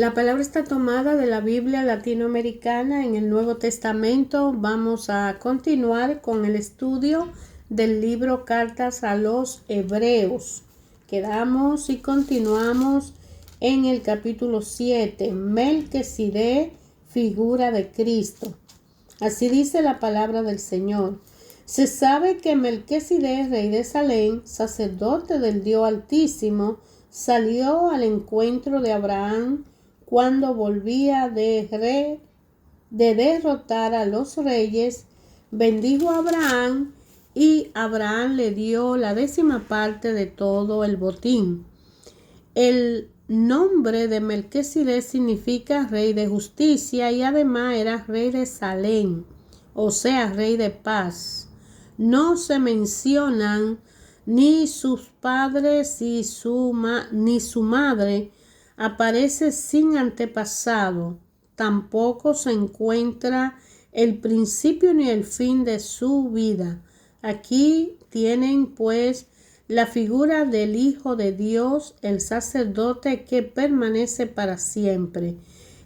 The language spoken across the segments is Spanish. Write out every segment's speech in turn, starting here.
La palabra está tomada de la Biblia latinoamericana en el Nuevo Testamento. Vamos a continuar con el estudio del libro Cartas a los Hebreos. Quedamos y continuamos en el capítulo 7, Melquisedec, figura de Cristo. Así dice la palabra del Señor. Se sabe que Melquisedec, rey de Salem, sacerdote del Dios Altísimo, salió al encuentro de Abraham cuando volvía de derrotar a los reyes. Bendijo a Abraham y Abraham le dio la 10ª parte de todo el botín. El nombre de Melquisedec significa rey de justicia y además era rey de Salem, o sea, rey de paz. No se mencionan ni sus padres ni su madre. Aparece sin antepasado. Tampoco se encuentra el principio ni el fin de su vida. Aquí tienen pues la figura del Hijo de Dios, el sacerdote que permanece para siempre.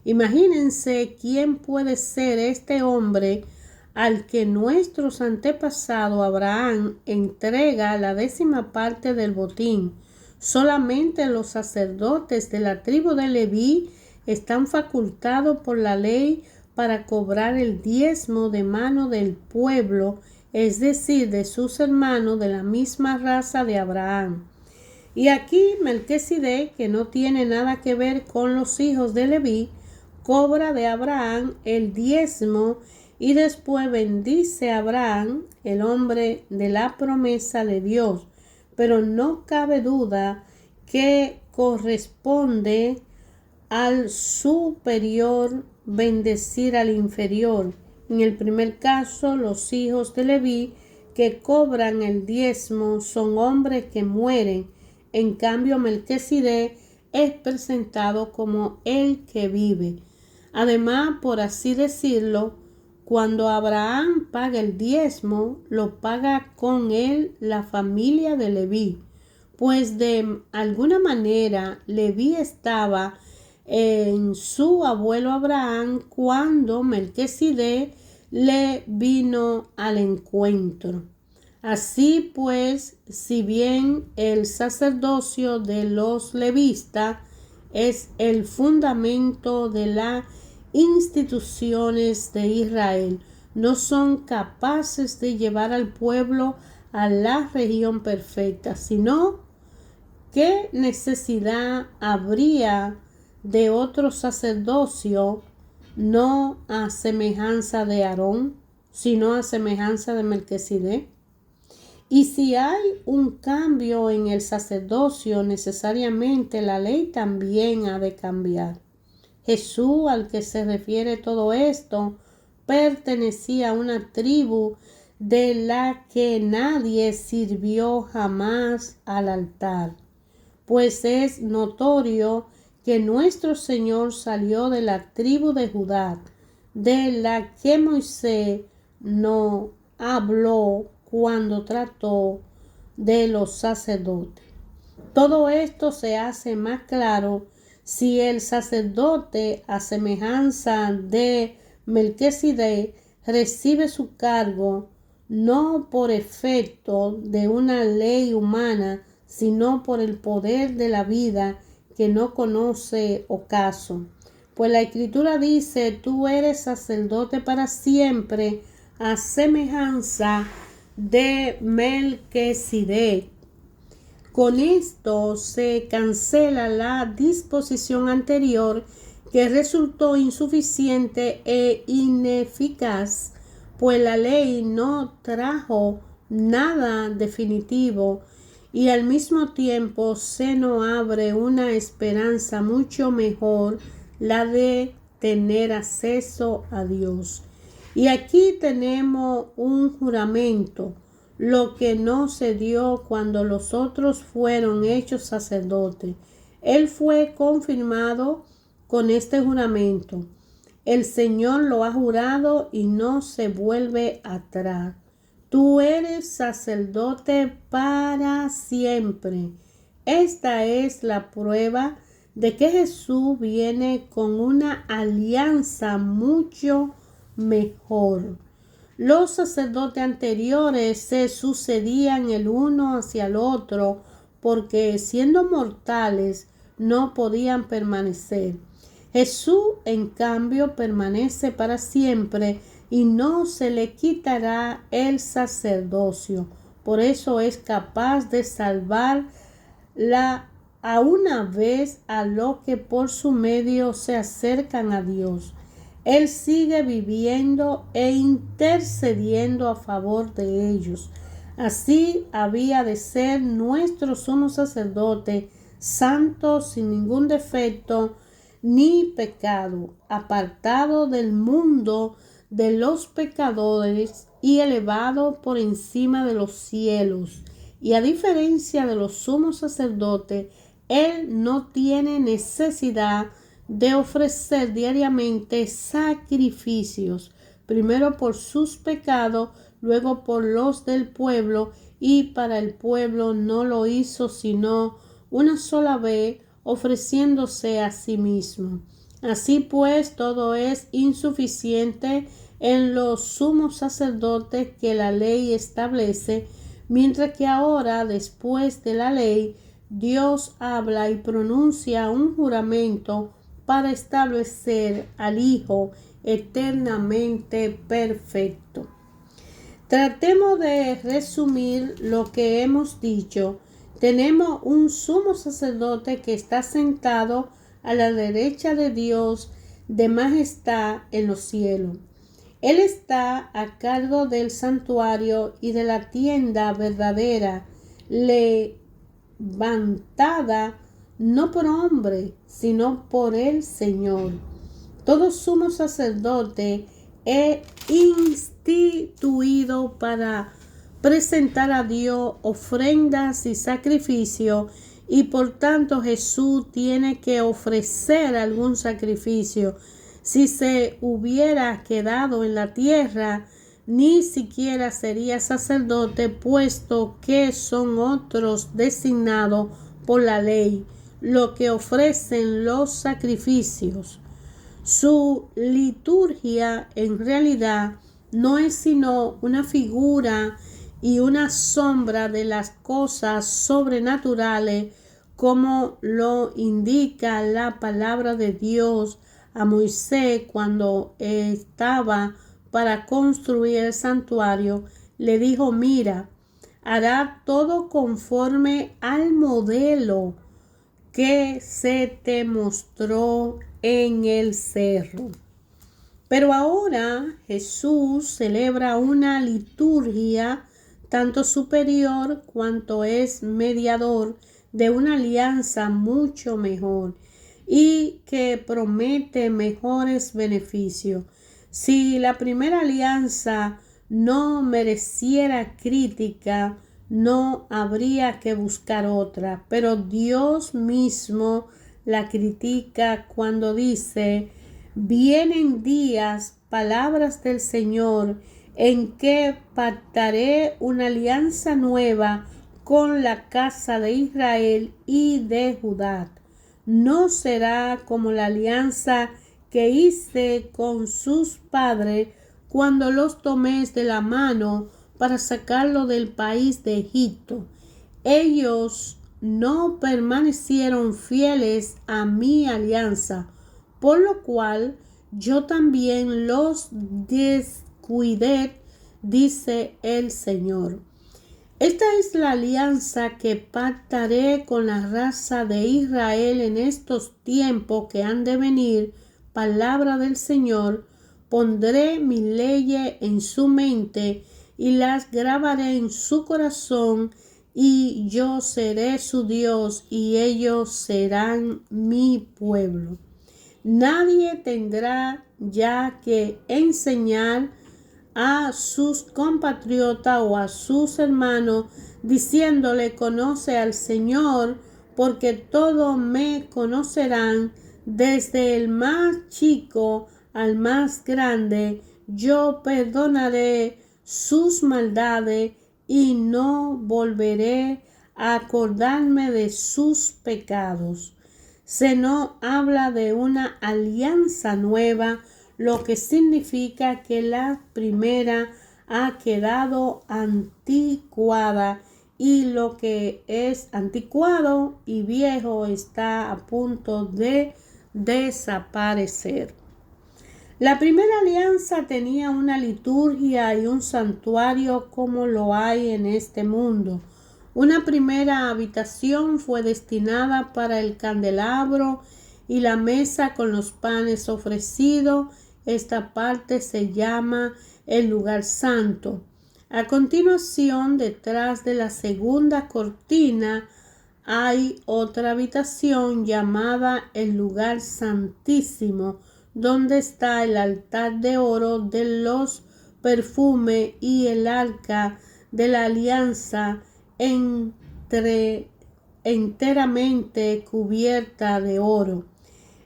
Imagínense quién puede ser este hombre al que nuestros antepasados Abraham entrega la 10ª parte del botín. Solamente los sacerdotes de la tribu de Leví están facultados por la ley para cobrar el diezmo de mano del pueblo, es decir, de sus hermanos de la misma raza de Abraham. Y aquí Melquisedec, que no tiene nada que ver con los hijos de Leví, cobra de Abraham el diezmo y después bendice a Abraham, el hombre de la promesa de Dios. Pero no cabe duda que corresponde al superior bendecir al inferior. En el primer caso, los hijos de Leví que cobran el diezmo son hombres que mueren. En cambio, Melquisedec es presentado como el que vive. Además, por así decirlo, cuando Abraham paga el diezmo, lo paga con él la familia de Leví, pues de alguna manera Leví estaba en su abuelo Abraham cuando Melquisedec le vino al encuentro. Así pues, si bien el sacerdocio de los levistas es el fundamento de las instituciones de Israel, no son capaces de llevar al pueblo a la región perfecta, sino ¿qué necesidad habría de otro sacerdocio, no a semejanza de Aarón, sino a semejanza de Melquisedec? Y si hay un cambio en el sacerdocio, necesariamente la ley también ha de cambiar. Jesús, al que se refiere todo esto, pertenecía a una tribu de la que nadie sirvió jamás al altar, pues es notorio que nuestro Señor salió de la tribu de Judá, de la que Moisés no habló cuando trató de los sacerdotes. Todo esto se hace más claro si el sacerdote, a semejanza de Melquisedec, recibe su cargo no por efecto de una ley humana, sino por el poder de la vida que no conoce ocaso. Pues la Escritura dice, tú eres sacerdote para siempre, a semejanza de Melquisedec. Con esto se cancela la disposición anterior que resultó insuficiente e ineficaz, pues la ley no trajo nada definitivo y al mismo tiempo se nos abre una esperanza mucho mejor, la de tener acceso a Dios. Y aquí tenemos un juramento, lo que no se dio cuando los otros fueron hechos sacerdotes. Él fue confirmado con este juramento. El Señor lo ha jurado y no se vuelve atrás. Tú eres sacerdote para siempre. Esta es la prueba de que Jesús viene con una alianza mucho mejor. Los sacerdotes anteriores se sucedían el uno hacia el otro porque siendo mortales no podían permanecer. Jesús, en cambio, permanece para siempre y no se le quitará el sacerdocio. Por eso es capaz de salvar a una vez a los que por su medio se acercan a Dios. Él sigue viviendo e intercediendo a favor de ellos. Así había de ser nuestro sumo sacerdote, santo, sin ningún defecto ni pecado, apartado del mundo de los pecadores y elevado por encima de los cielos. Y a diferencia de los sumos sacerdotes, él no tiene necesidad de ofrecer diariamente sacrificios, primero por sus pecados, luego por los del pueblo, y para el pueblo no lo hizo sino una sola vez, ofreciéndose a sí mismo. Así pues, todo es insuficiente en los sumos sacerdotes que la ley establece, mientras que ahora, después de la ley, Dios habla y pronuncia un juramento para establecer al Hijo eternamente perfecto. Tratemos de resumir lo que hemos dicho. Tenemos un sumo sacerdote que está sentado a la derecha de Dios de majestad en los cielos. Él está a cargo del santuario y de la tienda verdadera, levantada no por hombre, sino por el Señor. Todo sumo sacerdote es instituido para presentar a Dios ofrendas y sacrificios, y por tanto Jesús tiene que ofrecer algún sacrificio. Si se hubiera quedado en la tierra, ni siquiera sería sacerdote, puesto que son otros designados por la ley, los que ofrecen los sacrificios. Su liturgia en realidad no es sino una figura y una sombra de las cosas sobrenaturales, como lo indica la palabra de Dios a Moisés cuando estaba para construir el santuario. Le dijo: mira, hará todo conforme al modelo que se te mostró en el cerro. Pero ahora Jesús celebra una liturgia tanto superior cuanto es mediador de una alianza mucho mejor y que promete mejores beneficios. Si la primera alianza no mereciera crítica, no habría que buscar otra, pero Dios mismo la critica cuando dice: vienen días, palabras del Señor, en que pactaré una alianza nueva con la casa de Israel y de Judá. No será como la alianza que hice con sus padres cuando los tomé de la mano para sacarlo del país de Egipto. Ellos no permanecieron fieles a mi alianza, por lo cual yo también los descuidé, dice el Señor. Esta es la alianza que pactaré con la raza de Israel en estos tiempos que han de venir, palabra del Señor. Pondré mis leyes en su mente y las grabaré en su corazón, y yo seré su Dios y ellos serán mi pueblo. Nadie tendrá ya que enseñar a sus compatriotas o a sus hermanos diciéndole: conoce al Señor, porque todos me conocerán, desde el más chico al más grande. Yo perdonaré sus maldades y no volveré a acordarme de sus pecados. se nos habla de una alianza nueva, lo que significa que la primera ha quedado anticuada y lo que es anticuado y viejo está a punto de desaparecer. La primera alianza tenía una liturgia y un santuario como lo hay en este mundo. Una primera habitación fue destinada para el candelabro y la mesa con los panes ofrecidos. Esta parte se llama el lugar santo. A continuación, detrás de la segunda cortina, hay otra habitación llamada el lugar santísimo, donde está el altar de oro de los perfumes y el arca de la alianza enteramente cubierta de oro.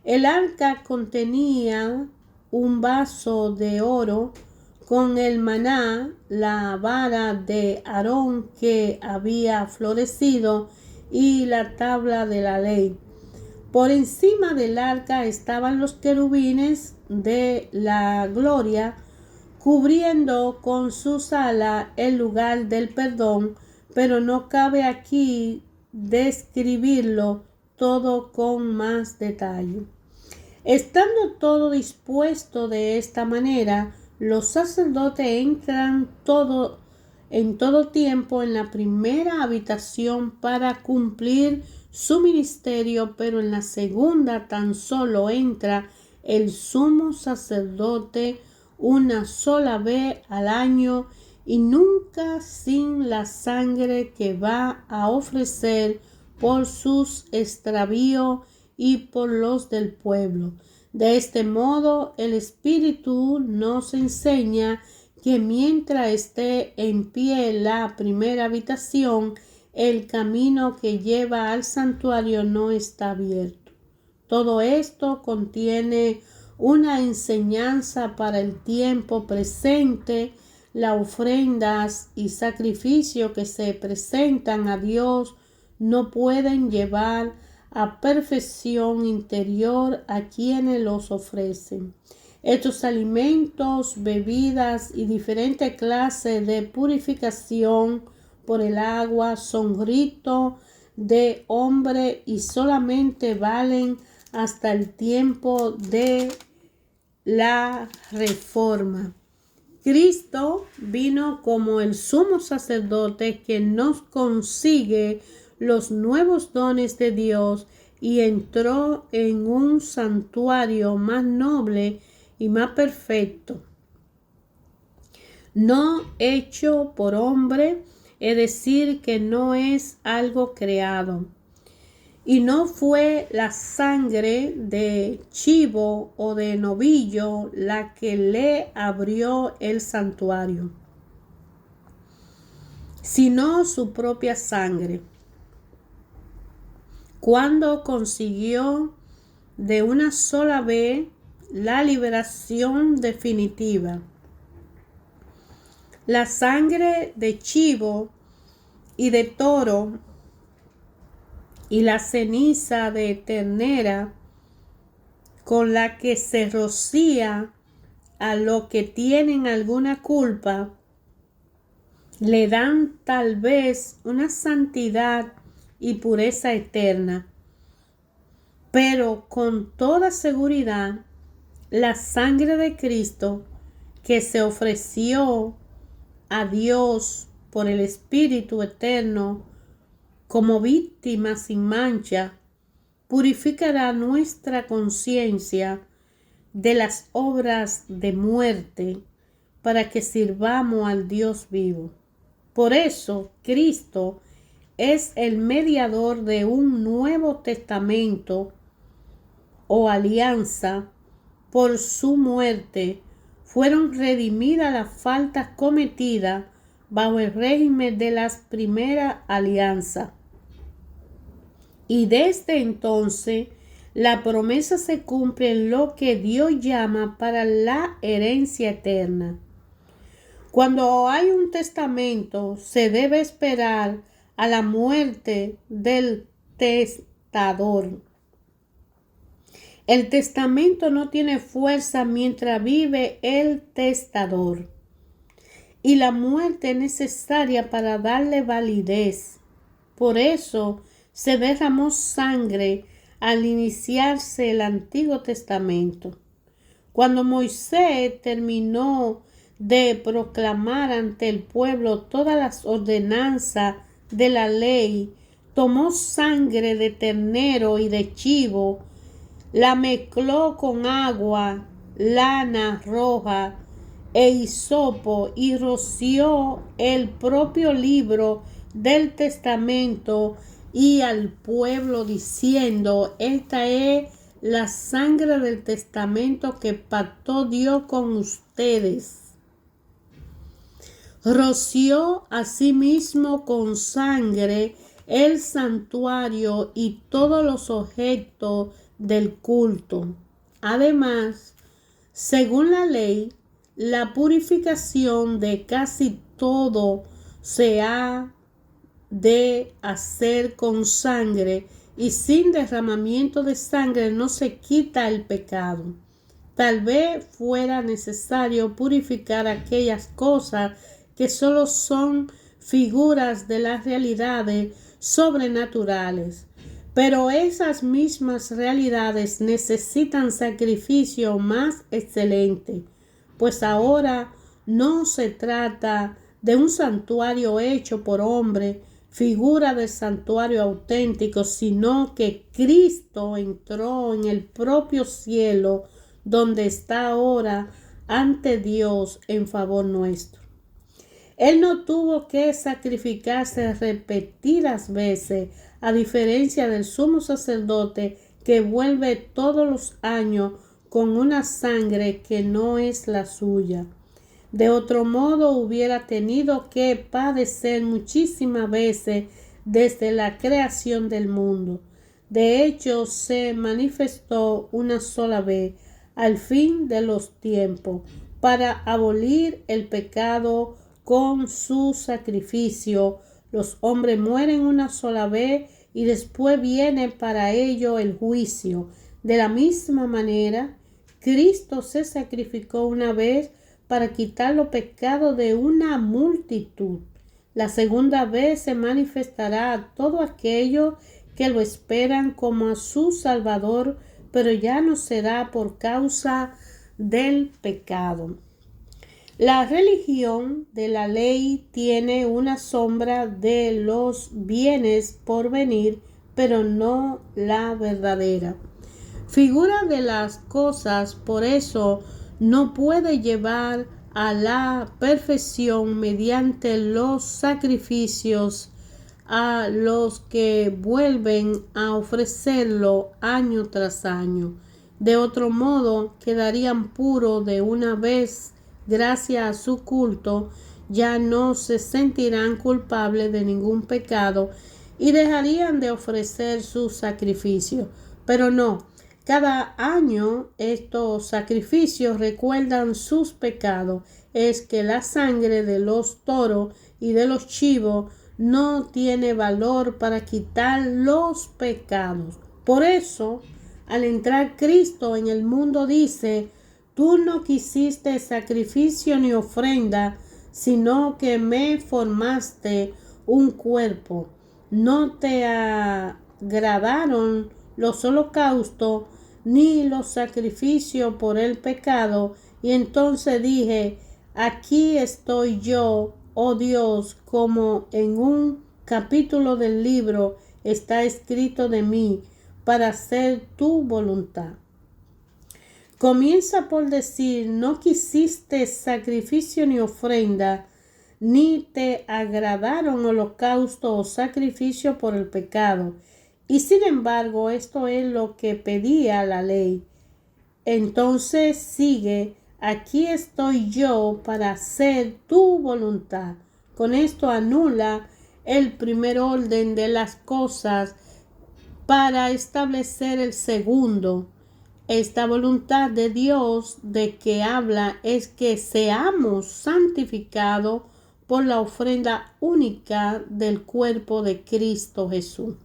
El arca contenía un vaso de oro con el maná, la vara de Aarón que había florecido y la tabla de la ley. Por encima del arca estaban los querubines de la gloria, cubriendo con sus alas el lugar del perdón, pero no cabe aquí describirlo todo con más detalle. Estando todo dispuesto de esta manera, los sacerdotes entran en todo tiempo en la primera habitación para cumplir su ministerio, pero en la segunda tan solo entra el sumo sacerdote una sola vez al año y nunca sin la sangre que va a ofrecer por sus extravíos y por los del pueblo. De este modo, el Espíritu nos enseña que mientras esté en pie la primera habitación, el camino que lleva al santuario no está abierto. Todo esto contiene una enseñanza para el tiempo presente. Las ofrendas y sacrificios que se presentan a Dios no pueden llevar a perfección interior a quienes los ofrecen. Estos alimentos, bebidas y diferentes clases de purificación por el agua son ritos de hombre y solamente valen hasta el tiempo de la reforma. Cristo vino como el sumo sacerdote que nos consigue los nuevos dones de Dios y entró en un santuario más noble y más perfecto, no hecho por hombre, es decir, que no es algo creado. Y no fue la sangre de chivo o de novillo la que le abrió el santuario, sino su propia sangre, cuando consiguió de una sola vez la liberación definitiva. La sangre de chivo y de toro y la ceniza de ternera con la que se rocía a los que tienen alguna culpa, le dan tal vez una santidad y pureza eterna, pero con toda seguridad la sangre de Cristo que se ofreció a Dios por el Espíritu eterno como víctima sin mancha, purificará nuestra conciencia de las obras de muerte para que sirvamos al Dios vivo. Por eso Cristo es el mediador de un nuevo testamento o alianza. Por su muerte fueron redimidas las faltas cometidas bajo el régimen de las primeras alianzas. Y desde entonces la promesa se cumple en lo que Dios llama para la herencia eterna. Cuando hay un testamento, se debe esperar a la muerte del testador. El testamento no tiene fuerza mientras vive el testador, y la muerte es necesaria para darle validez. Por eso se derramó sangre al iniciarse el Antiguo Testamento. Cuando Moisés terminó de proclamar ante el pueblo todas las ordenanzas de la ley, tomó sangre de ternero y de chivo, la mezcló con agua, lana roja e hisopo y roció el propio libro del testamento y al pueblo diciendo: esta es la sangre del testamento que pactó Dios con ustedes. Roció asimismo con sangre el santuario y todos los objetos del culto. Además, según la ley, la purificación de casi todo se ha de hacer con sangre, y sin derramamiento de sangre no se quita el pecado. Tal vez fuera necesario purificar aquellas cosas que solo son figuras de las realidades sobrenaturales, pero esas mismas realidades necesitan sacrificio más excelente, pues ahora no se trata de un santuario hecho por hombre, figura del santuario auténtico, sino que Cristo entró en el propio cielo, donde está ahora ante Dios en favor nuestro. Él no tuvo que sacrificarse repetidas veces, a diferencia del sumo sacerdote que vuelve todos los años con una sangre que no es la suya. De otro modo, hubiera tenido que padecer muchísimas veces desde la creación del mundo. De hecho, se manifestó una sola vez al fin de los tiempos para abolir el pecado con su sacrificio. Los hombres mueren una sola vez y después viene para ello el juicio. De la misma manera, Cristo se sacrificó una vez para quitar los pecados de una multitud. La segunda vez se manifestará a todos aquellos que lo esperan como a su Salvador, pero ya no será por causa del pecado. La religión de la ley tiene una sombra de los bienes por venir, pero no la verdadera figura de las cosas. Por eso no puede llevar a la perfección mediante los sacrificios a los que vuelven a ofrecerlo año tras año. De otro modo, quedarían puros de una vez gracias a su culto, ya no se sentirán culpables de ningún pecado y dejarían de ofrecer sus sacrificios. Pero no, cada año estos sacrificios recuerdan sus pecados. Es que la sangre de los toros y de los chivos no tiene valor para quitar los pecados. Por eso, al entrar Cristo en el mundo, dice: tú no quisiste sacrificio ni ofrenda, sino que me formaste un cuerpo. No te agradaron los holocaustos ni los sacrificios por el pecado. Y entonces dije: aquí estoy yo, oh Dios, como en un capítulo del libro está escrito de mí, para hacer tu voluntad. Comienza por decir: no quisiste sacrificio ni ofrenda, ni te agradaron holocausto o sacrificio por el pecado. Y sin embargo, esto es lo que pedía la ley. Entonces sigue: aquí estoy yo para hacer tu voluntad. Con esto anula el primer orden de las cosas para establecer el segundo. Esta voluntad de Dios de que habla es que seamos santificados por la ofrenda única del cuerpo de Cristo Jesús.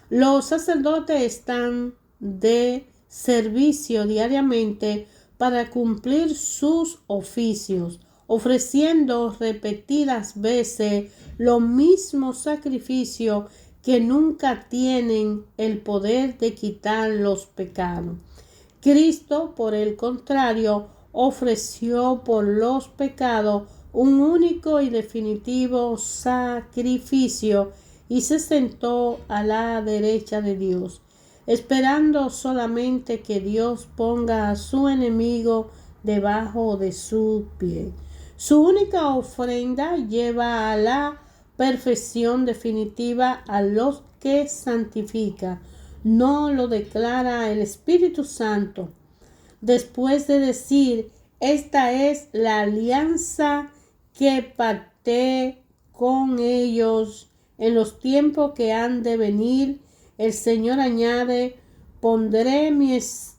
Los sacerdotes están de servicio diariamente para cumplir sus oficios, ofreciendo repetidas veces los mismos sacrificios que nunca tienen el poder de quitar los pecados. Cristo, por el contrario, ofreció por los pecados un único y definitivo sacrificio y se sentó a la derecha de Dios, esperando solamente que Dios ponga a su enemigo debajo de su pie. Su única ofrenda lleva a la perfección definitiva a los que santifica. No lo declara el Espíritu Santo. Después de decir, esta es la alianza que pacté con ellos en los tiempos que han de venir, el Señor añade, pondré mis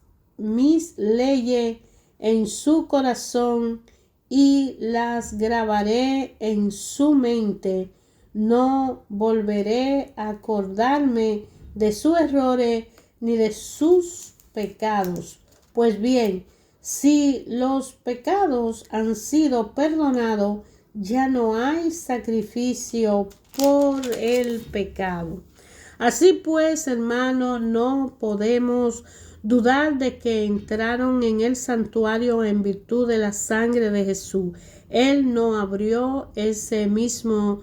leyes en su corazón y las grabaré en su mente. No volveré a acordarme de sus errores ni de sus pecados. Pues bien, si los pecados han sido perdonados, ya no hay sacrificio por el pecado. Así pues, hermanos, no podemos dudar de que entraron en el santuario en virtud de la sangre de Jesús. Él no abrió ese mismo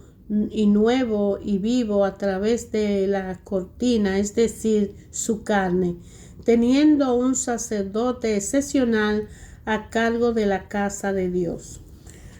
y nuevo y vivo a través de la cortina, es decir, su carne, teniendo un sacerdote excepcional a cargo de la casa de Dios.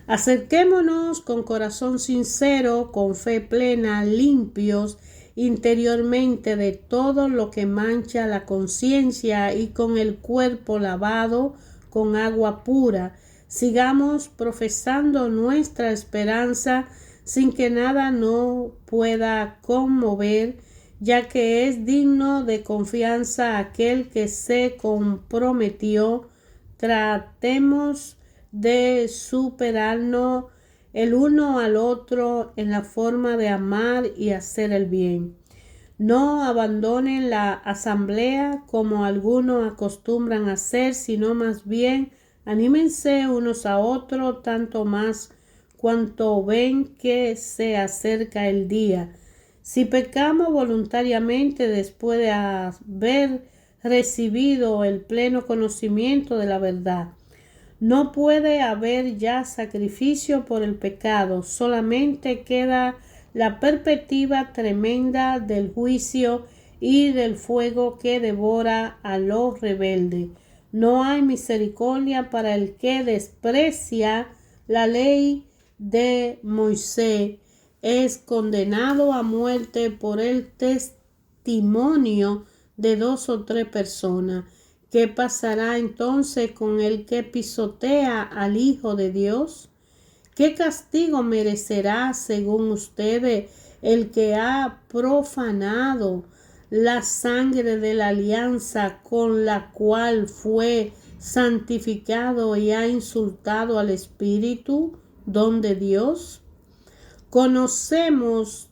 Acerquémonos con corazón sincero, con fe plena, limpios interiormente de todo lo que mancha la conciencia y con el cuerpo lavado con agua pura. Sigamos profesando nuestra esperanza sin que nada nos pueda conmover, ya que es digno de confianza aquel que se comprometió. Tratemos de superarnos el uno al otro en la forma de amar y hacer el bien. No abandonen la asamblea como algunos acostumbran hacer, sino más bien anímense unos a otros, tanto más cuanto ven que se acerca el día. Si pecamos voluntariamente después de haber recibido el pleno conocimiento de la verdad, no puede haber ya sacrificio por el pecado, solamente queda la perspectiva tremenda del juicio y del fuego que devora a los rebeldes. No hay misericordia para el que desprecia la ley de Moisés. Es condenado a muerte por el testimonio de 2 o 3 personas. ¿Qué pasará entonces con el que pisotea al Hijo de Dios? ¿Qué castigo merecerá, según ustedes, el que ha profanado la sangre de la alianza con la cual fue santificado y ha insultado al Espíritu, don de Dios? Conocemos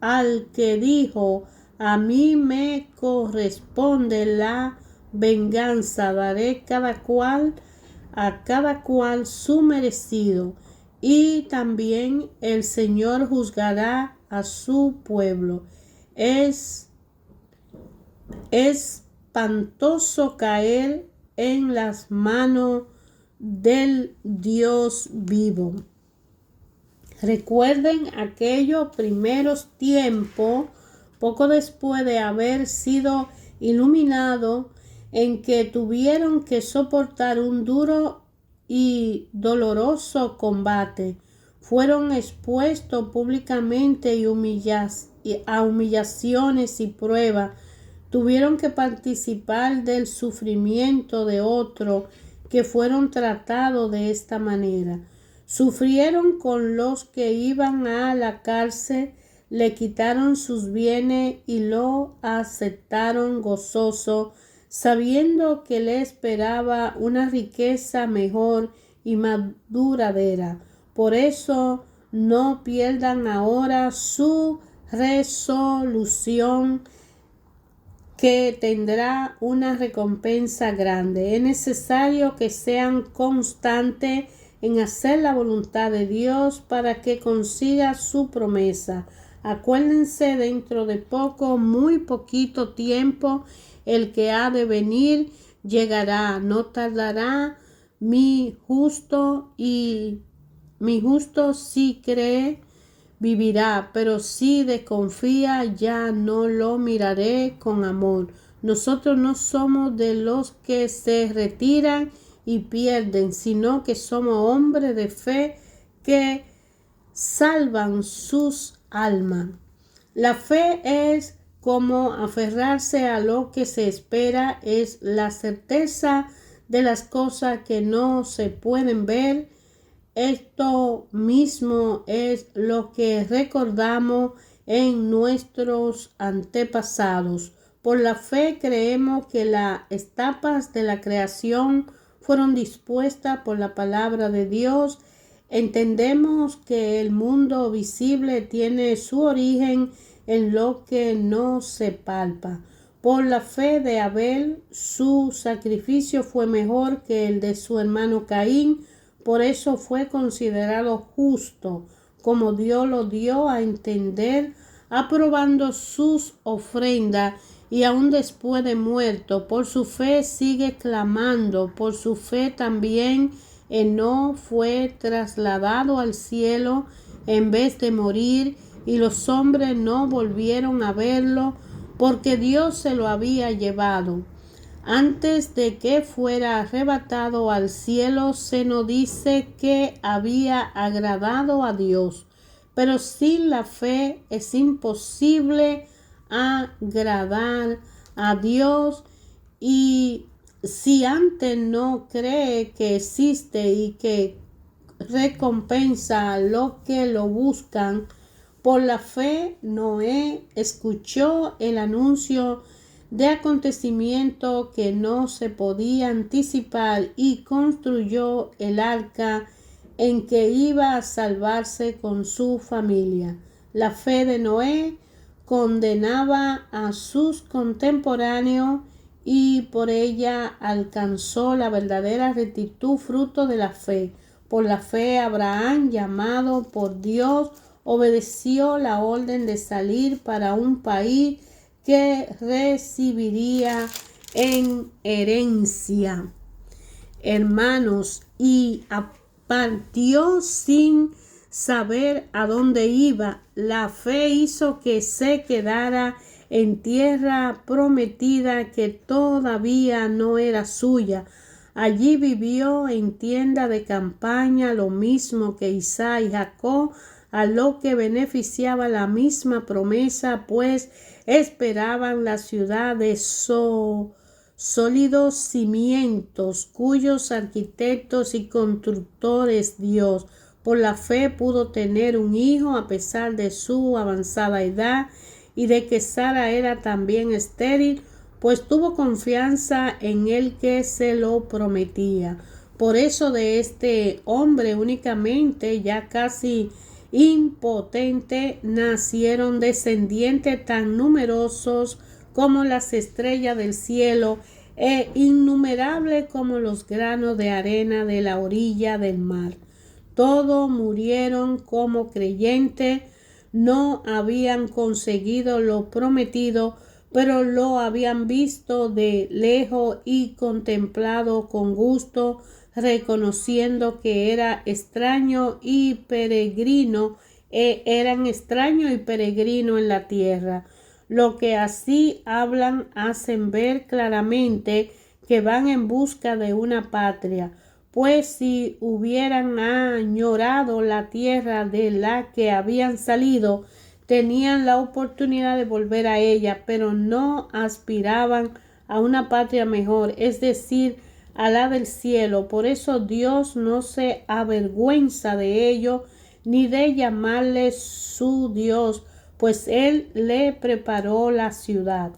al que dijo, a mí me corresponde la venganza, daré a cada cual su merecido, y también el Señor juzgará a su pueblo. Es espantoso caer en las manos del Dios vivo. Recuerden aquellos primeros tiempos, poco después de haber sido iluminados, en que tuvieron que soportar un duro y doloroso combate. Fueron expuestos públicamente a humillaciones y pruebas. Tuvieron que participar del sufrimiento de otros que fueron tratados de esta manera. Sufrieron con los que iban a la cárcel, le quitaron sus bienes y lo aceptaron gozoso, sabiendo que le esperaba una riqueza mejor y más duradera. Por eso no pierdan ahora su resolución que tendrá una recompensa grande. Es necesario que sean constantes en hacer la voluntad de Dios para que consiga su promesa. Acuérdense, dentro de poco, muy poquito tiempo, el que ha de venir llegará, no tardará. Mi justo si cree vivirá, pero si desconfía ya no lo miraré con amor. Nosotros no somos de los que se retiran y pierden, sino que somos hombres de fe que salvan sus almas. La fe es como aferrarse a lo que se espera, es la certeza de las cosas que no se pueden ver. Esto mismo es lo que recordamos en nuestros antepasados. Por la fe creemos que las etapas de la creación fueron dispuestas por la palabra de Dios. Entendemos que el mundo visible tiene su origen en lo que no se palpa. Por la fe de Abel, su sacrificio fue mejor que el de su hermano Caín. Por eso fue considerado justo, como Dios lo dio a entender, aprobando sus ofrendas, y aun después de muerto, por su fe sigue clamando. Por su fe también Enoc fue trasladado al cielo en vez de morir, y los hombres no volvieron a verlo, porque Dios se lo había llevado. Antes de que fuera arrebatado al cielo, se nos dice que había agradado a Dios. Pero sin la fe es imposible agradar a Dios. Y si antes no cree que existe y que recompensa a los que lo buscan, por la fe Noé escuchó el anuncio de acontecimiento que no se podía anticipar y construyó el arca en que iba a salvarse con su familia. La fe de Noé condenaba a sus contemporáneos y por ella alcanzó la verdadera rectitud, fruto de la fe. Por la fe Abraham, llamado por Dios, obedeció la orden de salir para un país que recibiría en herencia. Hermanos, y partió sin saber a dónde iba. La fe hizo que se quedara en tierra prometida que todavía no era suya. Allí vivió en tienda de campaña, lo mismo que Isaac y Jacob, a lo que beneficiaba la misma promesa, pues esperaban la ciudad de sólidos cimientos, cuyos arquitectos y constructores Dios. Por la fe pudo tener un hijo a pesar de su avanzada edad y de que Sara era también estéril, pues tuvo confianza en el que se lo prometía. Por eso de este hombre únicamente, ya casi impotente, nacieron descendientes tan numerosos como las estrellas del cielo e innumerables como los granos de arena de la orilla del mar. Todos murieron como creyentes, no habían conseguido lo prometido, pero lo habían visto de lejos y contemplado con gusto, reconociendo que era extraño y peregrino, eran extraño y peregrino en la tierra. Lo que así hablan hacen ver claramente que van en busca de una patria, pues si hubieran añorado la tierra de la que habían salido, tenían la oportunidad de volver a ella, pero no aspiraban a una patria mejor, es decir, a la del cielo. Por eso Dios no se avergüenza de ello, ni de llamarle su Dios, pues Él le preparó la ciudad.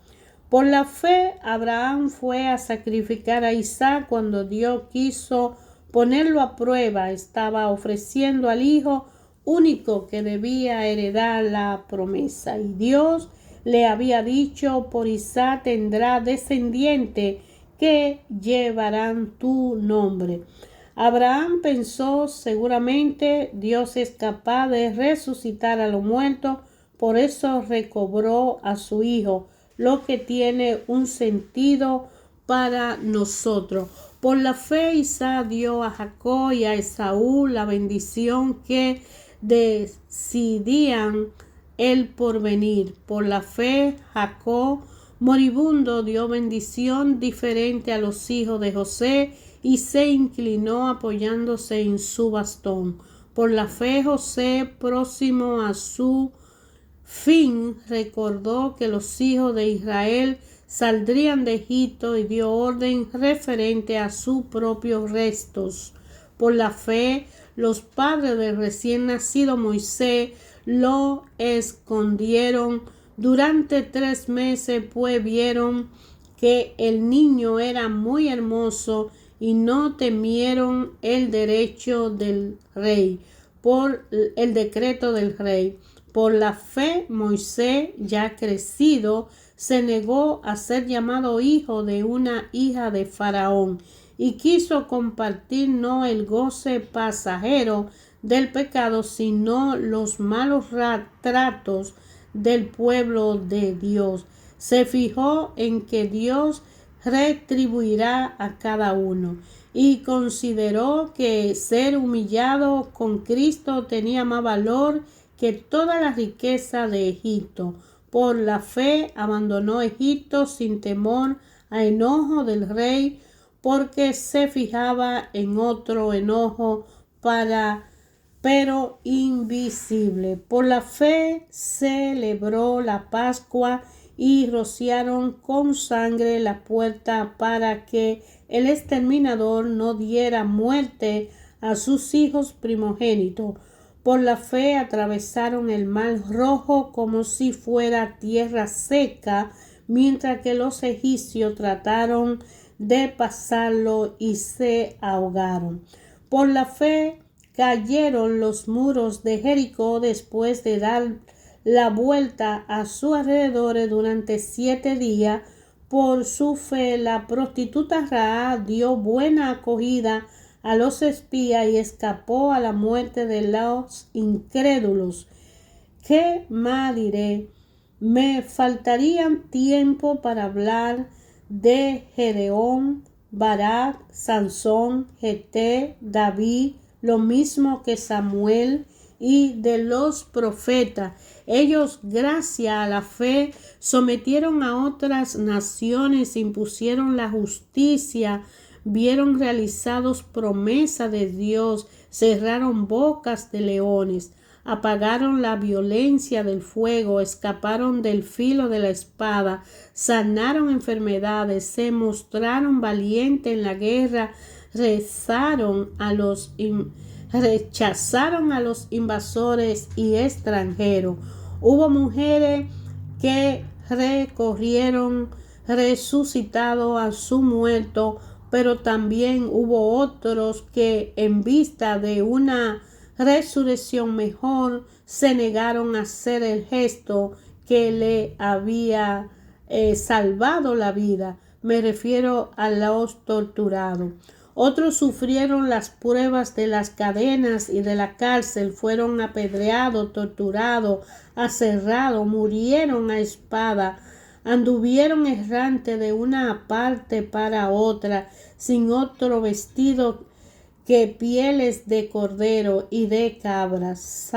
Por la fe, Abraham fue a sacrificar a Isaac cuando Dios quiso ponerlo a prueba. Estaba ofreciendo al hijo único que debía heredar la promesa, y Dios le había dicho: por Isaac tendrá descendiente que llevarán tu nombre. Abraham pensó: seguramente Dios es capaz de resucitar a los muertos, por eso recobró a su hijo, lo que tiene un sentido para nosotros. Por la fe Isaac dio a Jacob y a Esaú la bendición que decidían el porvenir. Por la fe Jacob, moribundo, dio bendición diferente a los hijos de José y se inclinó apoyándose en su bastón. Por la fe José, próximo a su fin, recordó que los hijos de Israel saldrían de Egipto y dio orden referente a sus propios restos. Por la fe, los padres del recién nacido Moisés lo escondieron durante 3 meses, pues vieron que el niño era muy hermoso y no temieron el derecho del rey, por el decreto del rey. Por la fe, Moisés, ya crecido, se negó a ser llamado hijo de una hija de Faraón y quiso compartir no el goce pasajero del pecado, sino los malos tratos del pueblo de Dios. Se fijó en que Dios retribuirá a cada uno y consideró que ser humillado con Cristo tenía más valor que toda la riqueza de Egipto. Por la fe abandonó Egipto sin temor a enojo del rey, porque se fijaba en otro enojo pero invisible. Por la fe celebró la Pascua y rociaron con sangre la puerta para que el exterminador no diera muerte a sus hijos primogénitos. Por la fe atravesaron el mar Rojo como si fuera tierra seca, mientras que los egipcios trataron de pasarlo y se ahogaron. Por la fe cayeron los muros de Jericó después de dar la vuelta a su alrededor durante 7 días. Por su fe, la prostituta Rahab dio buena acogida a los espías y escapó a la muerte de los incrédulos. ¿Qué más diré? Me faltaría tiempo para hablar de Gedeón, Barak, Sansón, Jefté, David, lo mismo que Samuel, y de los profetas. Ellos, gracias a la fe, sometieron a otras naciones, impusieron la justicia, vieron realizados promesas de Dios, cerraron bocas de leones, apagaron la violencia del fuego, escaparon del filo de la espada, sanaron enfermedades, se mostraron valientes en la guerra, rechazaron a los invasores y extranjeros. Hubo mujeres que recorrieron resucitado a su muerto, pero también hubo otros que en vista de una resurrección mejor se negaron a hacer el gesto que le había salvado la vida. Me refiero a los torturados. Otros sufrieron las pruebas de las cadenas y de la cárcel, fueron apedreados, torturados, aserrados, murieron a espada, anduvieron errante de una parte para otra, sin otro vestido que pieles de cordero y de cabras.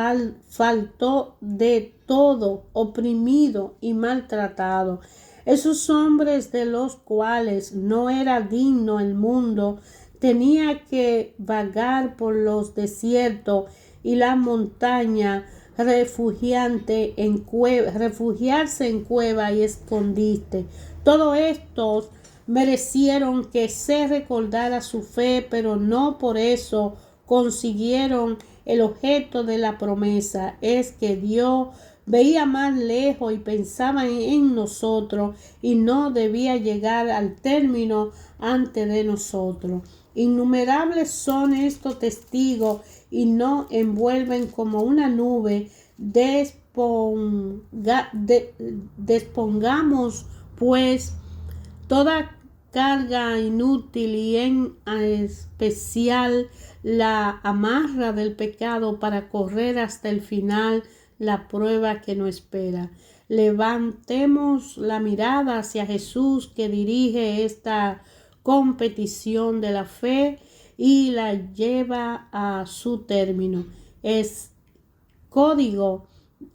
Faltó de todo, oprimido y maltratado. Esos hombres de los cuales no era digno el mundo, tenía que vagar por los desiertos y la montaña, refugiarse en cueva y escondite. Todos estos merecieron que se recordara su fe, pero no por eso consiguieron el objeto de la promesa. Es que Dios veía más lejos y pensaba en nosotros y no debía llegar al término antes de nosotros. Innumerables son estos testigos y nos envuelven como una nube despongamos pues toda carga inútil y en especial la amarra del pecado para correr hasta el final la prueba que nos espera. Levantemos la mirada hacia Jesús, que dirige esta competición de la fe y la lleva a su término. Es código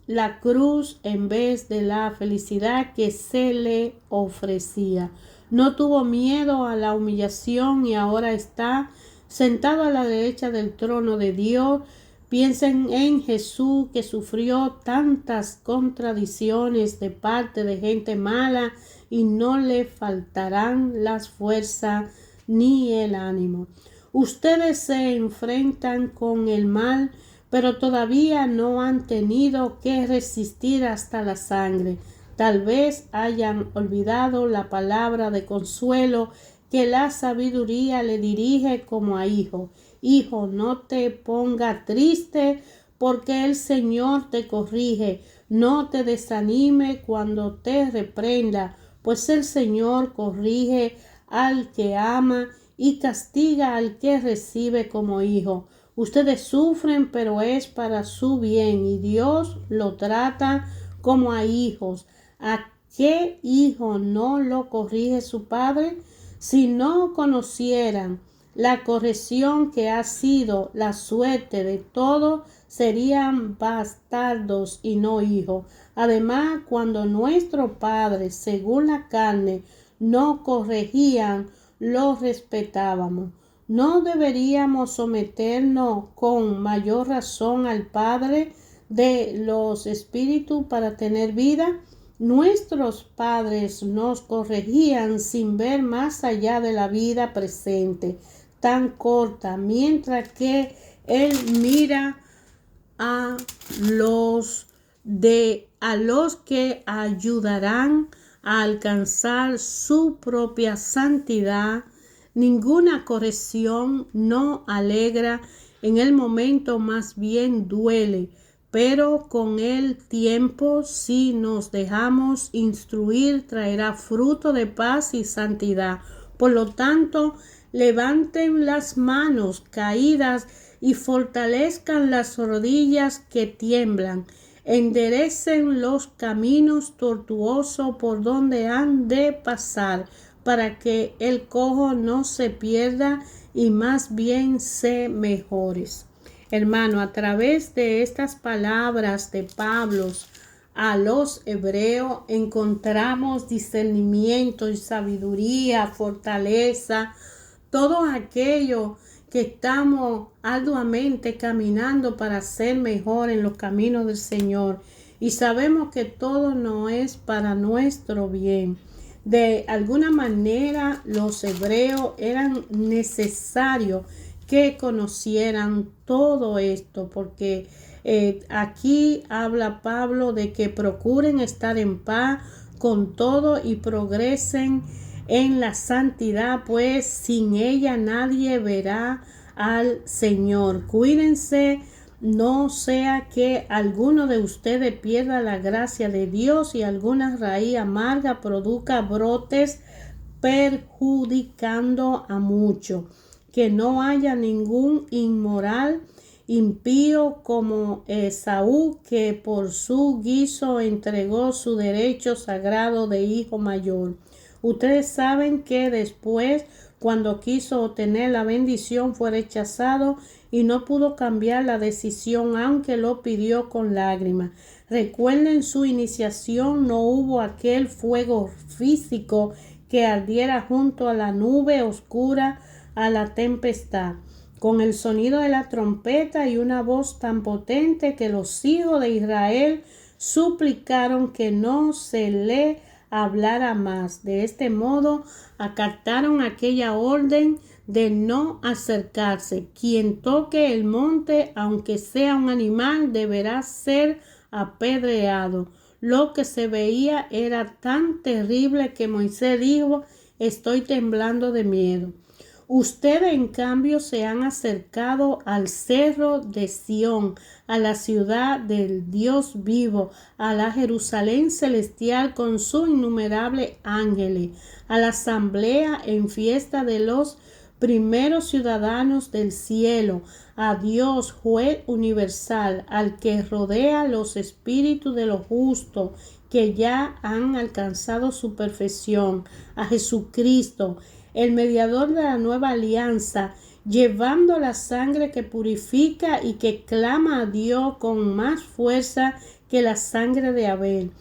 la cruz en vez de la felicidad que se le ofrecía. No tuvo miedo a la humillación y ahora está sentado a la derecha del trono de Dios. Piensen en Jesús, que sufrió tantas contradicciones de parte de gente mala y no le faltarán las fuerzas ni el ánimo. Ustedes se enfrentan con el mal, pero todavía no han tenido que resistir hasta la sangre. Tal vez hayan olvidado la palabra de consuelo que la sabiduría le dirige como a hijo. Hijo, no te ponga triste porque el Señor te corrige. No te desanime cuando te reprenda, pues el Señor corrige al que ama y castiga al que recibe como hijo. Ustedes sufren, pero es para su bien, y Dios lo trata como a hijos. ¿A qué hijo no lo corrige su padre? Si no conocieran la corrección que ha sido la suerte de todos, serían bastardos y no hijos. Además, cuando nuestros padres, según la carne, no corregían, los respetábamos. ¿No deberíamos someternos con mayor razón al Padre de los espíritus para tener vida? Nuestros padres nos corregían sin ver más allá de la vida presente, tan corta, mientras que Él mira a los que ayudarán a alcanzar su propia santidad. Ninguna corrección no alegra en el momento, más bien duele, pero con el tiempo, si nos dejamos instruir, traerá fruto de paz y santidad. Por lo tanto, levanten las manos caídas y fortalezcan las rodillas que tiemblan. Enderecen los caminos tortuosos por donde han de pasar, para que el cojo no se pierda y más bien se mejore. Hermano, a través de estas palabras de Pablo a los hebreos encontramos discernimiento y sabiduría, fortaleza, todo aquello que estamos arduamente caminando para ser mejor en los caminos del Señor. Y sabemos que todo no es para nuestro bien. De alguna manera los hebreos eran necesarios que conocieran todo esto, porque aquí habla Pablo de que procuren estar en paz con todo y progresen en la santidad, pues sin ella nadie verá al Señor. Cuídense, no sea que alguno de ustedes pierda la gracia de Dios y alguna raíz amarga produzca brotes perjudicando a muchos. Que no haya ningún inmoral, impío como Esaú, que por su guiso entregó su derecho sagrado de hijo mayor. Ustedes saben que después, cuando quiso obtener la bendición, fue rechazado y no pudo cambiar la decisión, aunque lo pidió con lágrimas. Recuerden su iniciación, no hubo aquel fuego físico que ardiera junto a la nube oscura a la tempestad, con el sonido de la trompeta y una voz tan potente que los hijos de Israel suplicaron que no se le hablara más. De este modo acataron aquella orden de no acercarse. Quien toque el monte, aunque sea un animal, deberá ser apedreado. Lo que se veía era tan terrible que Moisés dijo: estoy temblando de miedo. Ustedes, en cambio, se han acercado al cerro de Sión, a la ciudad del Dios vivo, a la Jerusalén celestial con sus innumerables ángeles, a la asamblea en fiesta de los primeros ciudadanos del cielo, a Dios, juez universal, al que rodea los espíritus de los justos que ya han alcanzado su perfección, a Jesucristo, el mediador de la nueva alianza, llevando la sangre que purifica y que clama a Dios con más fuerza que la sangre de Abel.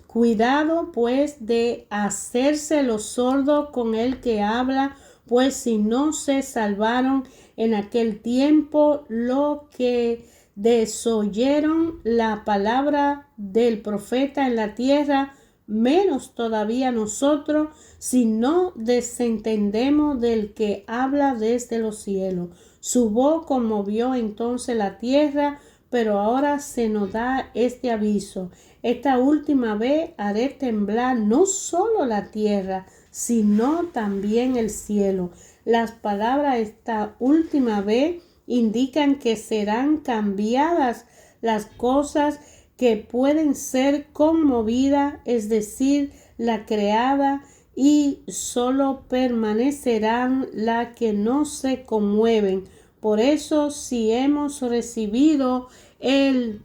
Cuidado pues de hacerse los sordos con el que habla, pues si no se salvaron en aquel tiempo los que desoyeron la palabra del profeta en la tierra, menos todavía nosotros, si no desentendemos del que habla desde los cielos. Su voz conmovió entonces la tierra, pero ahora se nos da este aviso. Esta última vez haré temblar no solo la tierra, sino también el cielo. Las palabras esta última vez indican que serán cambiadas las cosas que pueden ser conmovidas, es decir, la creada, y solo permanecerán las que no se conmueven. Por eso, si hemos recibido el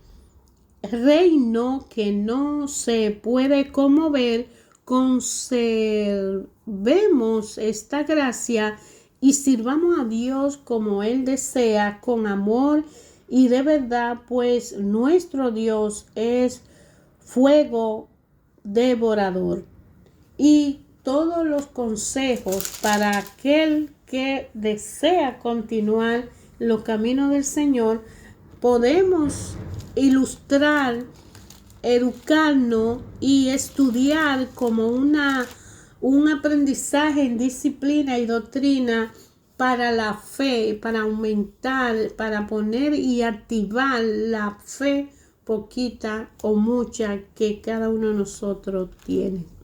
reino que no se puede conmover, conservemos esta gracia y sirvamos a Dios como Él desea, con amor y de verdad, pues nuestro Dios es fuego devorador. Y todos los consejos para aquel que desea continuar los caminos del Señor, podemos ilustrar, educarnos y estudiar como un aprendizaje en disciplina y doctrina para la fe, para aumentar, para poner y activar la fe poquita o mucha que cada uno de nosotros tiene.